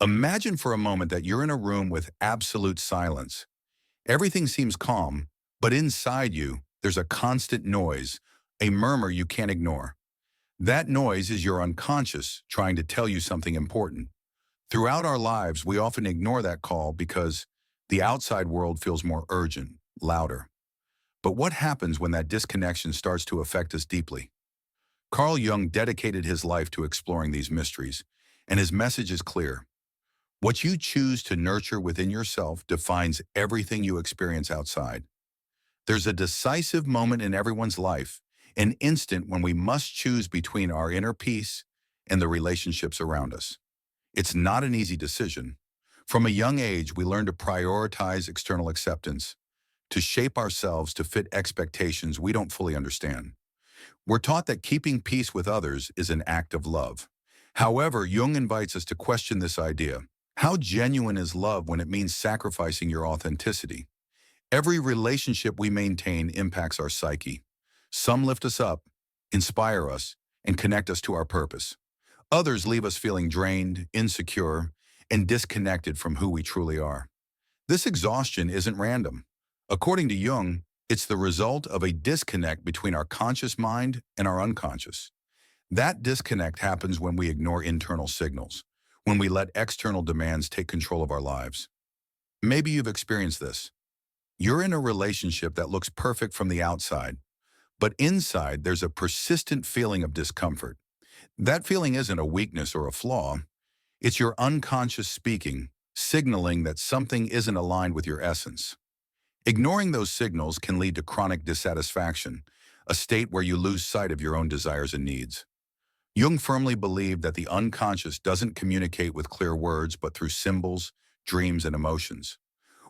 Imagine for a moment that you're in a room with absolute silence. Everything seems calm, but inside you, there's a constant noise, a murmur you can't ignore. That noise is your unconscious trying to tell you something important. Throughout our lives, we often ignore that call because the outside world feels more urgent, louder. But what happens when that disconnection starts to affect us deeply? Carl Jung dedicated his life to exploring these mysteries, and his message is clear. What you choose to nurture within yourself defines everything you experience outside. There's a decisive moment in everyone's life, an instant when we must choose between our inner peace and the relationships around us. It's not an easy decision. From a young age, we learn to prioritize external acceptance, to shape ourselves to fit expectations we don't fully understand. We're taught that keeping peace with others is an act of love. However, Jung invites us to question this idea. How genuine is love when it means sacrificing your authenticity? Every relationship we maintain impacts our psyche. Some lift us up, inspire us, and connect us to our purpose. Others leave us feeling drained, insecure, and disconnected from who we truly are. This exhaustion isn't random. According to Jung, it's the result of a disconnect between our conscious mind and our unconscious. That disconnect happens when we ignore internal signals, when we let external demands take control of our lives. Maybe you've experienced this. You're in a relationship that looks perfect from the outside, but inside there's a persistent feeling of discomfort. That feeling isn't a weakness or a flaw. It's your unconscious speaking, signaling that something isn't aligned with your essence. Ignoring those signals can lead to chronic dissatisfaction, a state where you lose sight of your own desires and needs. Jung firmly believed that the unconscious doesn't communicate with clear words but through symbols, dreams, and emotions.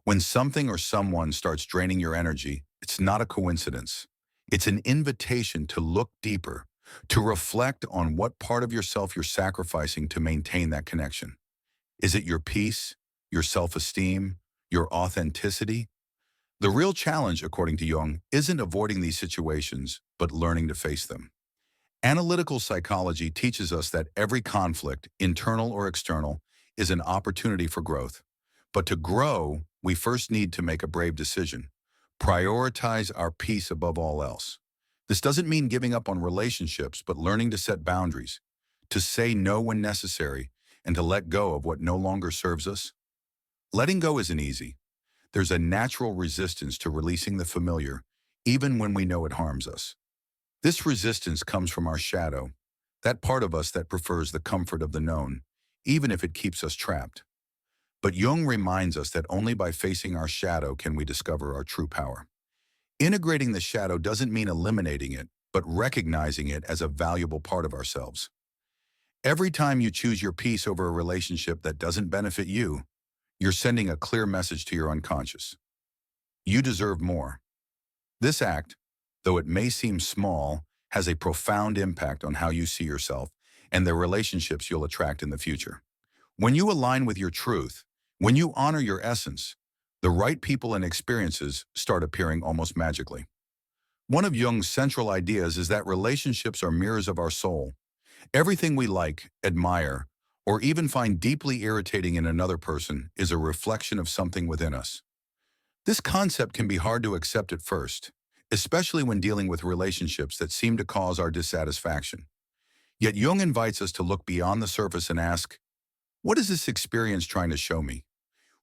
When something or someone starts draining your energy, it's not a coincidence. It's an invitation to look deeper, to reflect on what part of yourself you're sacrificing to maintain that connection. Is it your peace, your self-esteem, your authenticity? The real challenge, according to Jung, isn't avoiding these situations, but learning to face them. Analytical psychology teaches us that every conflict, internal or external, is an opportunity for growth. But to grow, we first need to make a brave decision. Prioritize our peace above all else. This doesn't mean giving up on relationships, but learning to set boundaries, to say no when necessary, and to let go of what no longer serves us. Letting go isn't easy. There's a natural resistance to releasing the familiar, even when we know it harms us. This resistance comes from our shadow, that part of us that prefers the comfort of the known, even if it keeps us trapped. But Jung reminds us that only by facing our shadow can we discover our true power. Integrating the shadow doesn't mean eliminating it, but recognizing it as a valuable part of ourselves. Every time you choose your peace over a relationship that doesn't benefit you, you're sending a clear message to your unconscious. You deserve more. This act, though it may seem small, has a profound impact on how you see yourself and the relationships you'll attract in the future. When you align with your truth, when you honor your essence, the right people and experiences start appearing almost magically. One of Jung's central ideas is that relationships are mirrors of our soul. Everything we like, admire, or even find deeply irritating in another person is a reflection of something within us. This concept can be hard to accept at first, especially when dealing with relationships that seem to cause our dissatisfaction. Yet Jung invites us to look beyond the surface and ask, what is this experience trying to show me?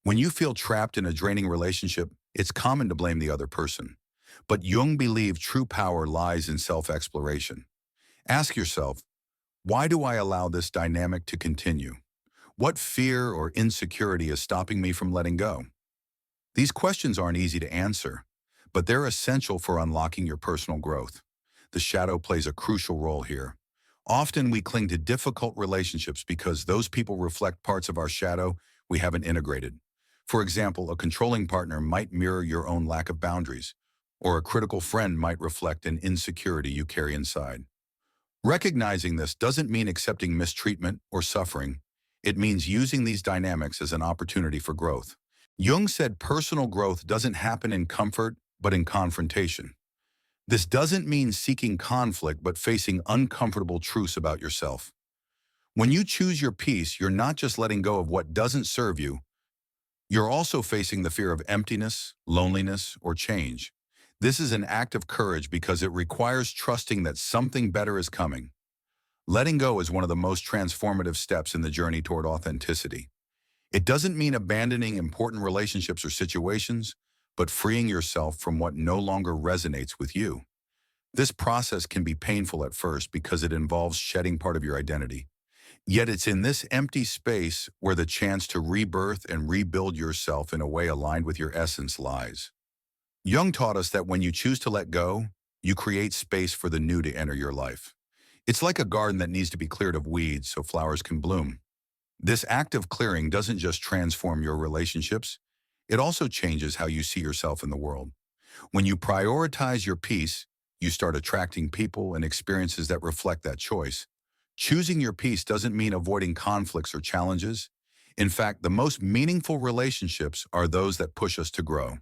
When you feel trapped in a draining relationship, it's common to blame the other person. But Jung believed true power lies in self-exploration. Ask yourself, why do I allow this dynamic to continue? What fear or insecurity is stopping me from letting go? These questions aren't easy to answer, but they're essential for unlocking your personal growth. The shadow plays a crucial role here. Often we cling to difficult relationships because those people reflect parts of our shadow we haven't integrated. For example, a controlling partner might mirror your own lack of boundaries, or a critical friend might reflect an insecurity you carry inside. Recognizing this doesn't mean accepting mistreatment or suffering. It means using these dynamics as an opportunity for growth. Jung said personal growth doesn't happen in comfort, but in confrontation. This doesn't mean seeking conflict, but facing uncomfortable truths about yourself. When you choose your peace, you're not just letting go of what doesn't serve you, you're also facing the fear of emptiness, loneliness, or change. This is an act of courage because it requires trusting that something better is coming. Letting go is one of the most transformative steps in the journey toward authenticity. It doesn't mean abandoning important relationships or situations, but freeing yourself from what no longer resonates with you. This process can be painful at first because it involves shedding part of your identity. Yet it's in this empty space where the chance to rebirth and rebuild yourself in a way aligned with your essence lies. Jung taught us that when you choose to let go, you create space for the new to enter your life. It's like a garden that needs to be cleared of weeds so flowers can bloom. This act of clearing doesn't just transform your relationships, it also changes how you see yourself in the world. When you prioritize your peace, you start attracting people and experiences that reflect that choice. Choosing your peace doesn't mean avoiding conflicts or challenges. In fact, the most meaningful relationships are those that push us to grow.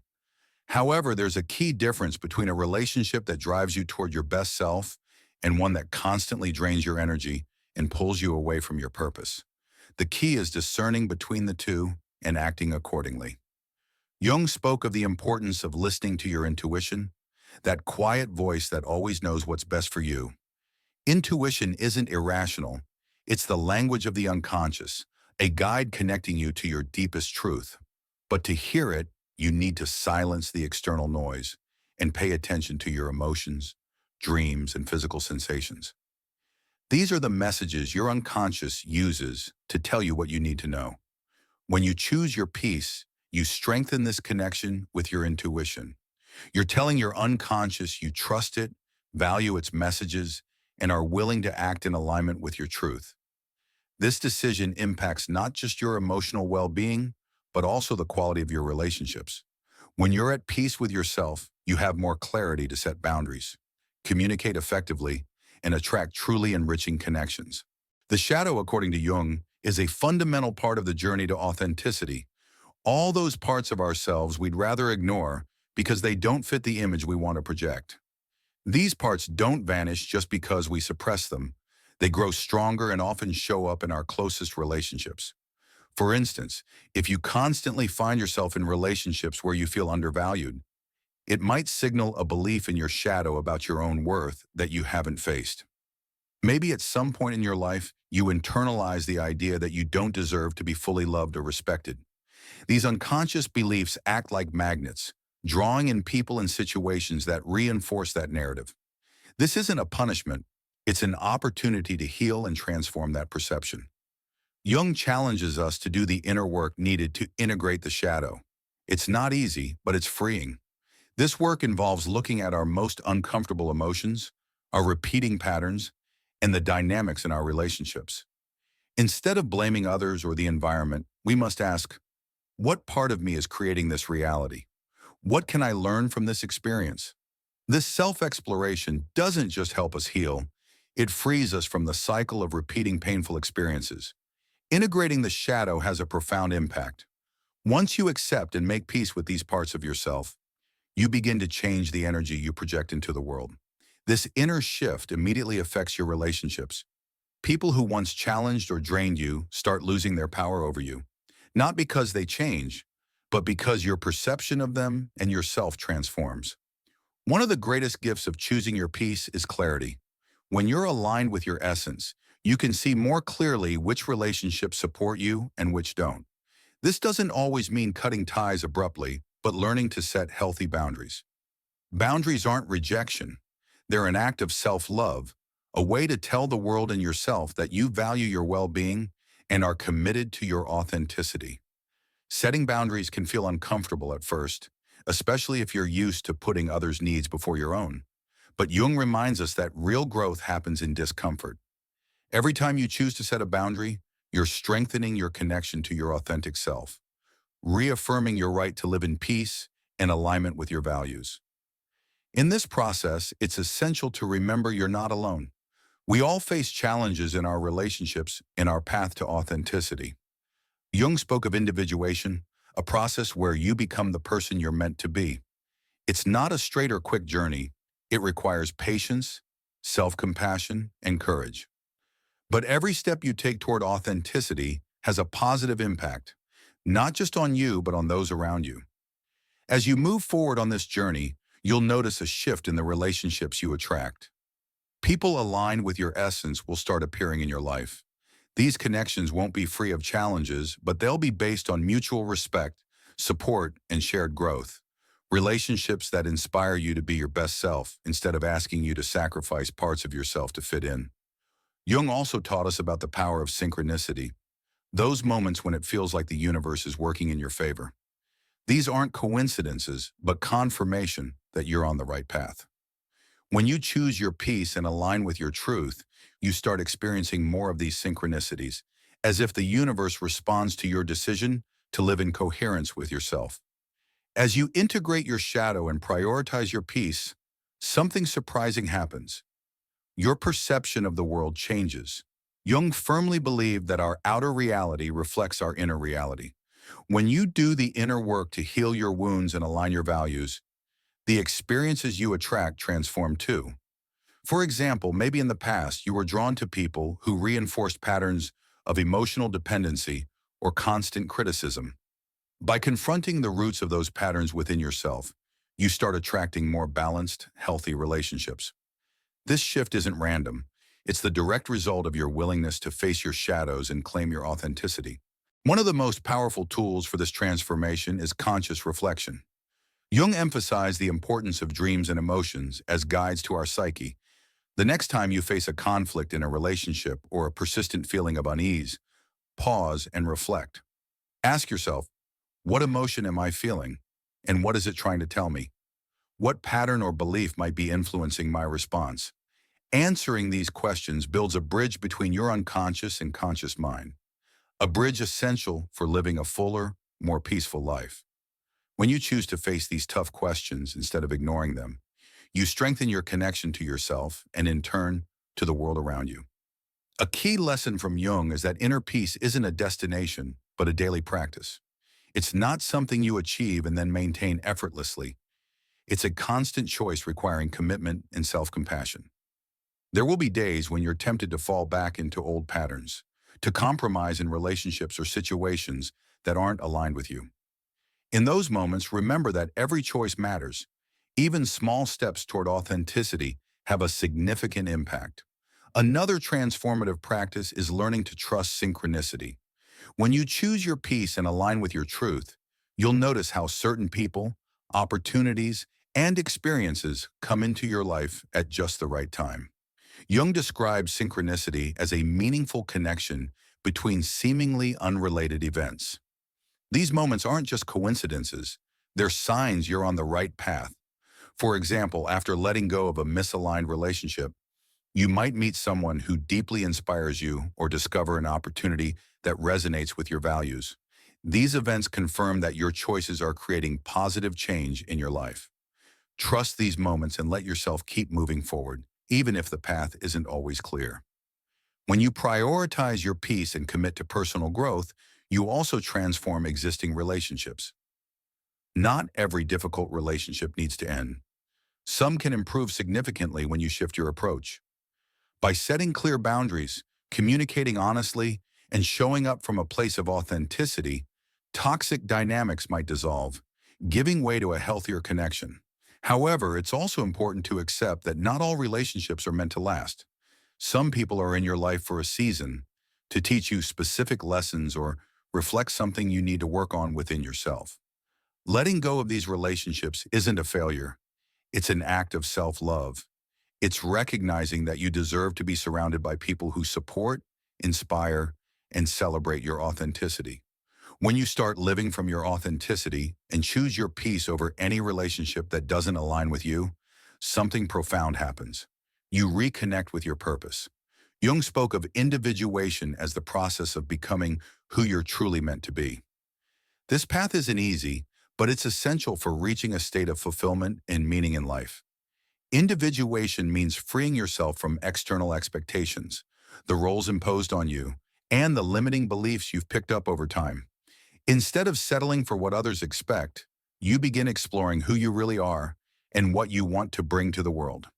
However, there's a key difference between a relationship that drives you toward your best self and one that constantly drains your energy and pulls you away from your purpose. The key is discerning between the two and acting accordingly. Jung spoke of the importance of listening to your intuition, that quiet voice that always knows what's best for you. Intuition isn't irrational. It's the language of the unconscious, a guide connecting you to your deepest truth. But to hear it, you need to silence the external noise and pay attention to your emotions, dreams, and physical sensations. These are the messages your unconscious uses to tell you what you need to know. When you choose your peace, you strengthen this connection with your intuition. You're telling your unconscious you trust it, value its messages, and are willing to act in alignment with your truth. This decision impacts not just your emotional well-being, but also the quality of your relationships. When you're at peace with yourself, you have more clarity to set boundaries, communicate effectively, and attract truly enriching connections. The shadow, according to Jung, is a fundamental part of the journey to authenticity. All those parts of ourselves we'd rather ignore because they don't fit the image we want to project. These parts don't vanish just because we suppress them. They grow stronger and often show up in our closest relationships. For instance, if you constantly find yourself in relationships where you feel undervalued, it might signal a belief in your shadow about your own worth that you haven't faced. Maybe at some point in your life, you internalize the idea that you don't deserve to be fully loved or respected. These unconscious beliefs act like magnets, drawing in people and situations that reinforce that narrative. This isn't a punishment, it's an opportunity to heal and transform that perception. Jung challenges us to do the inner work needed to integrate the shadow. It's not easy, but it's freeing. This work involves looking at our most uncomfortable emotions, our repeating patterns, and the dynamics in our relationships. Instead of blaming others or the environment, we must ask, what part of me is creating this reality? What can I learn from this experience? This self-exploration doesn't just help us heal, it frees us from the cycle of repeating painful experiences. Integrating the shadow has a profound impact. Once you accept and make peace with these parts of yourself, you begin to change the energy you project into the world. This inner shift immediately affects your relationships. People who once challenged or drained you start losing their power over you, not because they change, but because your perception of them and yourself transforms. One of the greatest gifts of choosing your peace is clarity. When you're aligned with your essence, you can see more clearly which relationships support you and which don't. This doesn't always mean cutting ties abruptly, but learning to set healthy boundaries. Boundaries aren't rejection. They're an act of self-love, a way to tell the world and yourself that you value your well-being and are committed to your authenticity. Setting boundaries can feel uncomfortable at first, especially if you're used to putting others' needs before your own. But Jung reminds us that real growth happens in discomfort. Every time you choose to set a boundary, you're strengthening your connection to your authentic self, reaffirming your right to live in peace and alignment with your values. In this process, it's essential to remember you're not alone. We all face challenges in our relationships in our path to authenticity. Jung spoke of individuation, a process where you become the person you're meant to be. It's not a straight or quick journey. It requires patience, self-compassion, and courage. But every step you take toward authenticity has a positive impact, not just on you, but on those around you. As you move forward on this journey, you'll notice a shift in the relationships you attract. People aligned with your essence will start appearing in your life. These connections won't be free of challenges, but they'll be based on mutual respect, support, and shared growth. Relationships that inspire you to be your best self instead of asking you to sacrifice parts of yourself to fit in. Jung also taught us about the power of synchronicity, those moments when it feels like the universe is working in your favor. These aren't coincidences, but confirmation that you're on the right path. When you choose your peace and align with your truth, you start experiencing more of these synchronicities, as if the universe responds to your decision to live in coherence with yourself. As you integrate your shadow and prioritize your peace, something surprising happens. Your perception of the world changes. Jung firmly believed that our outer reality reflects our inner reality. When you do the inner work to heal your wounds and align your values, the experiences you attract transform too. For example, maybe in the past you were drawn to people who reinforced patterns of emotional dependency or constant criticism. By confronting the roots of those patterns within yourself, you start attracting more balanced, healthy relationships. This shift isn't random. It's the direct result of your willingness to face your shadows and claim your authenticity. One of the most powerful tools for this transformation is conscious reflection. Jung emphasized the importance of dreams and emotions as guides to our psyche. The next time you face a conflict in a relationship or a persistent feeling of unease, pause and reflect. Ask yourself, what emotion am I feeling? And what is it trying to tell me? What pattern or belief might be influencing my response? Answering these questions builds a bridge between your unconscious and conscious mind, a bridge essential for living a fuller, more peaceful life. When you choose to face these tough questions instead of ignoring them, you strengthen your connection to yourself and, in turn, to the world around you. A key lesson from Jung is that inner peace isn't a destination, but a daily practice. It's not something you achieve and then maintain effortlessly. It's a constant choice requiring commitment and self-compassion. There will be days when you're tempted to fall back into old patterns, to compromise in relationships or situations that aren't aligned with you. In those moments, remember that every choice matters. Even small steps toward authenticity have a significant impact. Another transformative practice is learning to trust synchronicity. When you choose your peace and align with your truth, you'll notice how certain people, opportunities, and experiences come into your life at just the right time. Jung describes synchronicity as a meaningful connection between seemingly unrelated events. These moments aren't just coincidences, they're signs you're on the right path. For example, after letting go of a misaligned relationship, you might meet someone who deeply inspires you or discover an opportunity that resonates with your values. These events confirm that your choices are creating positive change in your life. Trust these moments and let yourself keep moving forward, even if the path isn't always clear. When you prioritize your peace and commit to personal growth, you also transform existing relationships. Not every difficult relationship needs to end. Some can improve significantly when you shift your approach. By setting clear boundaries, communicating honestly, and showing up from a place of authenticity, toxic dynamics might dissolve, giving way to a healthier connection. However, it's also important to accept that not all relationships are meant to last. Some people are in your life for a season, to teach you specific lessons or reflect something you need to work on within yourself. Letting go of these relationships isn't a failure. It's an act of self-love. It's recognizing that you deserve to be surrounded by people who support, inspire, and celebrate your authenticity. When you start living from your authenticity and choose your peace over any relationship that doesn't align with you, something profound happens. You reconnect with your purpose. Jung spoke of individuation as the process of becoming who you're truly meant to be. This path isn't easy, but it's essential for reaching a state of fulfillment and meaning in life. Individuation means freeing yourself from external expectations, the roles imposed on you, and the limiting beliefs you've picked up over time. Instead of settling for what others expect, you begin exploring who you really are and what you want to bring to the world.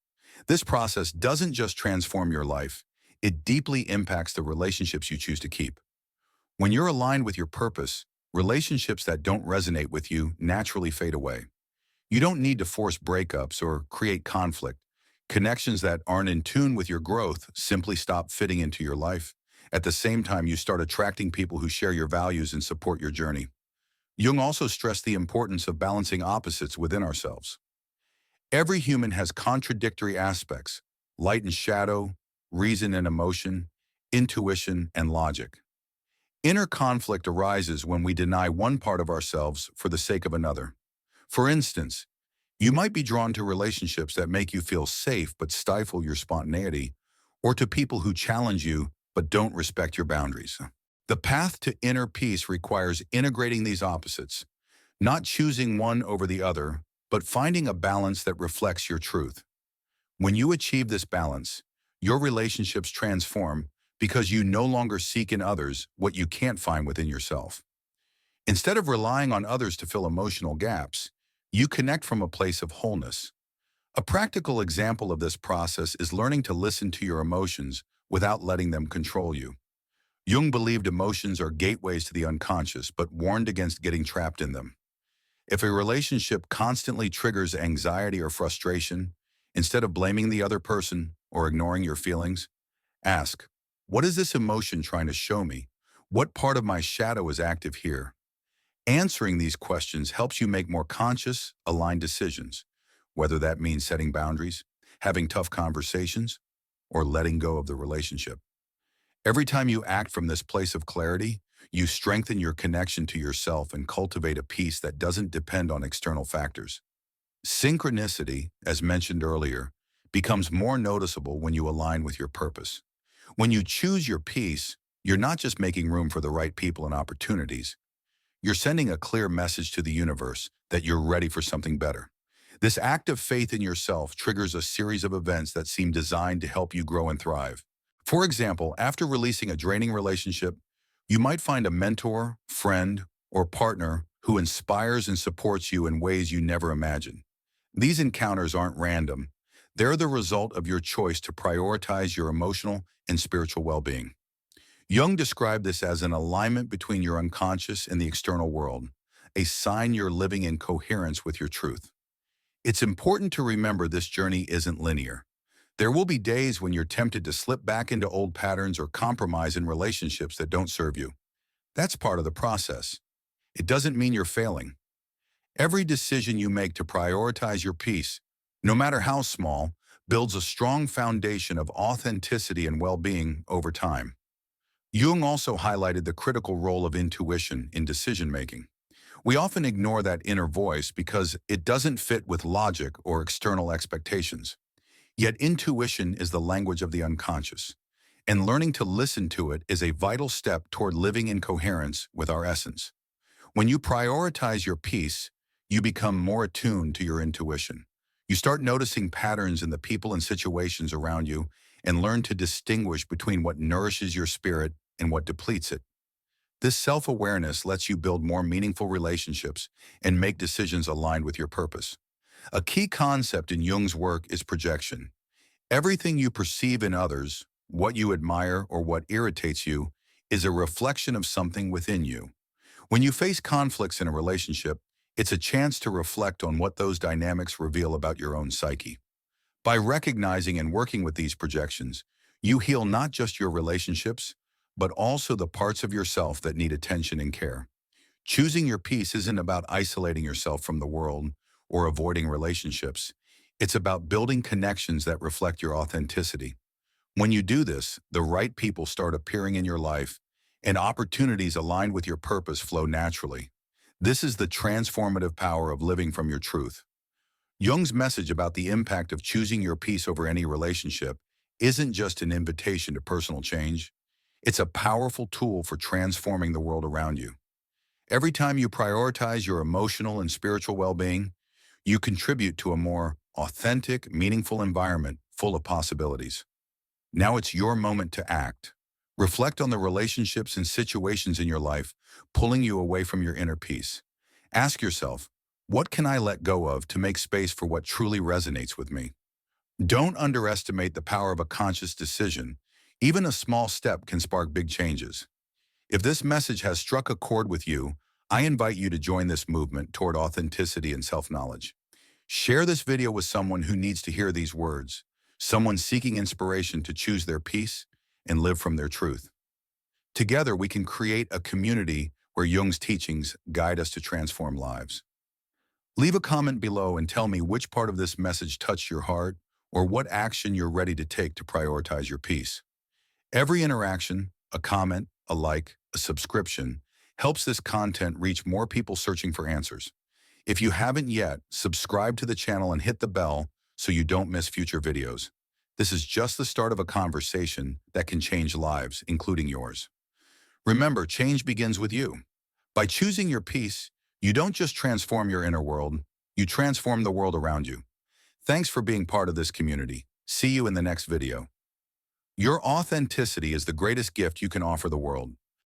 This process doesn't just transform your life, it deeply impacts the relationships you choose to keep. When you're aligned with your purpose, relationships that don't resonate with you naturally fade away. You don't need to force breakups or create conflict. Connections that aren't in tune with your growth simply stop fitting into your life. At the same time, you start attracting people who share your values and support your journey. Jung also stressed the importance of balancing opposites within ourselves. Every human has contradictory aspects: light and shadow, reason and emotion, intuition and logic. Inner conflict arises when we deny one part of ourselves for the sake of another. For instance, you might be drawn to relationships that make you feel safe but stifle your spontaneity, or to people who challenge you but don't respect your boundaries. The path to inner peace requires integrating these opposites, not choosing one over the other, but finding a balance that reflects your truth. When you achieve this balance, your relationships transform because you no longer seek in others what you can't find within yourself. Instead of relying on others to fill emotional gaps, you connect from a place of wholeness. A practical example of this process is learning to listen to your emotions without letting them control you. Jung believed emotions are gateways to the unconscious, but warned against getting trapped in them. If a relationship constantly triggers anxiety or frustration, instead of blaming the other person or ignoring your feelings, ask, what is this emotion trying to show me? What part of my shadow is active here? Answering these questions helps you make more conscious, aligned decisions, whether that means setting boundaries, having tough conversations, or letting go of the relationship. Every time you act from this place of clarity, you strengthen your connection to yourself and cultivate a peace that doesn't depend on external factors. Synchronicity, as mentioned earlier, becomes more noticeable when you align with your purpose. When you choose your peace, you're not just making room for the right people and opportunities. You're sending a clear message to the universe that you're ready for something better. This act of faith in yourself triggers a series of events that seem designed to help you grow and thrive. For example, after releasing a draining relationship, you might find a mentor, friend, or partner who inspires and supports you in ways you never imagined. These encounters aren't random. They're the result of your choice to prioritize your emotional and spiritual well-being. Jung described this as an alignment between your unconscious and the external world, a sign you're living in coherence with your truth. It's important to remember this journey isn't linear. There will be days when you're tempted to slip back into old patterns or compromise in relationships that don't serve you. That's part of the process. It doesn't mean you're failing. Every decision you make to prioritize your peace, no matter how small, builds a strong foundation of authenticity and well-being over time. Jung also highlighted the critical role of intuition in decision-making. We often ignore that inner voice because it doesn't fit with logic or external expectations. Yet intuition is the language of the unconscious, and learning to listen to it is a vital step toward living in coherence with our essence. When you prioritize your peace, you become more attuned to your intuition. You start noticing patterns in the people and situations around you and learn to distinguish between what nourishes your spirit and what depletes it. This self-awareness lets you build more meaningful relationships and make decisions aligned with your purpose. A key concept in Jung's work is projection. Everything you perceive in others, what you admire or what irritates you, is a reflection of something within you. When you face conflicts in a relationship, it's a chance to reflect on what those dynamics reveal about your own psyche. By recognizing and working with these projections, you heal not just your relationships, but also the parts of yourself that need attention and care. Choosing your peace isn't about isolating yourself from the world or avoiding relationships. It's about building connections that reflect your authenticity. When you do this, the right people start appearing in your life, and opportunities aligned with your purpose flow naturally. This is the transformative power of living from your truth. Jung's message about the impact of choosing your peace over any relationship isn't just an invitation to personal change. It's a powerful tool for transforming the world around you. Every time you prioritize your emotional and spiritual well-being, you contribute to a more authentic, meaningful environment full of possibilities. Now it's your moment to act. Reflect on the relationships and situations in your life pulling you away from your inner peace. Ask yourself, what can I let go of to make space for what truly resonates with me? Don't underestimate the power of a conscious decision. Even a small step can spark big changes. If this message has struck a chord with you, I invite you to join this movement toward authenticity and self-knowledge. Share this video with someone who needs to hear these words, someone seeking inspiration to choose their peace and live from their truth. Together, we can create a community where Jung's teachings guide us to transform lives. Leave a comment below and tell me which part of this message touched your heart or what action you're ready to take to prioritize your peace. Every interaction, a comment, a like, a subscription, helps this content reach more people searching for answers. If you haven't yet, subscribe to the channel and hit the bell so you don't miss future videos. This is just the start of a conversation that can change lives, including yours. Remember, change begins with you. By choosing your peace, you don't just transform your inner world, you transform the world around you. Thanks for being part of this community. See you in the next video. Your authenticity is the greatest gift you can offer the world.